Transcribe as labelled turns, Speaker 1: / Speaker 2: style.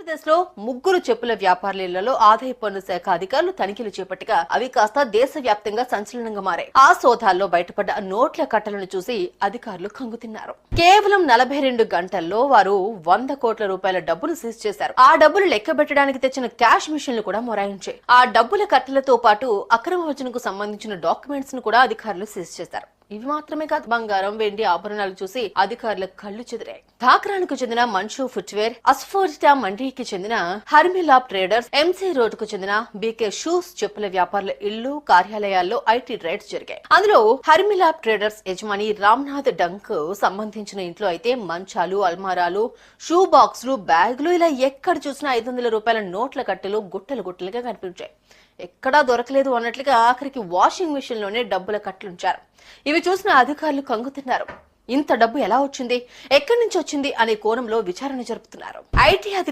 Speaker 1: ఆంధ్రప్రదేశ్ లో ముగ్గురు చెప్పుల వ్యాపారుల ఆదాయ పన్ను శాఖ అధికారులు తనిఖీలు చేపట్టగా అవి కాస్త దేశవ్యాప్తంగా సంచలనంగా మారాయి. ఆ సోదాల్లో బయటపడ్డ నోట్ల కట్టలను చూసి అధికారులు కంగుతిన్నారు. కేవలం 42 గంటల్లో వారు 100 కోట్ల రూపాయల డబ్బును సీజ్ చేశారు. ఆ డబ్బులు లెక్కబెట్టడానికి తెచ్చిన క్యాష్ మిషన్లు కూడా మొరాయించాయి. ఆ డబ్బుల కట్టలతో పాటు అక్రమ వచనకు సంబంధించిన డాక్యుమెంట్స్ ను కూడా అధికారులు సీజ్ చేశారు. ఇవి మాత్రమే కాదు, బంగారం, వెండి ఆభరణాలు చూసి అధికారుల కళ్లు చెదిరాయి. ధాక్రాన్కు చెందిన మన్షు ఫుట్వేర్, అస్ఫోర్టా మండీకి చెందిన హర్మిలాబ్ ట్రేడర్స్, ఎంసీ రోడ్డుకు చెందిన బీకే షూస్ చెప్పుల వ్యాపారుల ఇళ్లు, కార్యాలయాల్లో ఐటీ రైడ్స్ జరిగాయి. అందులో హర్మిలాబ్ ట్రేడర్స్ యజమాని రామ్నాథ్ డంక్ సంబంధించిన ఇంట్లో అయితే మంచాలు, అల్మారాలు, షూ బాక్సులు, బ్యాగులు ఇలా ఎక్కడ చూసినా 500 రూపాయల నోట్ల కట్టెలు గుట్టలు గుట్టలుగా కనిపించాయి. ఎక్కడా దొరకలేదు అన్నట్లుగా ఆఖరికి వాషింగ్ మిషన్ లోనే డబ్బుల కట్టలుంచారు. ఇవి చూసిన అధికారులు కంగుతిన్నారు. ఇంత డబ్బు ఎలా వచ్చింది, ఎక్కడి నుంచి వచ్చింది అనే కోణంలో విచారణ జరుపుతున్నారు. ఐటీ అధికారులు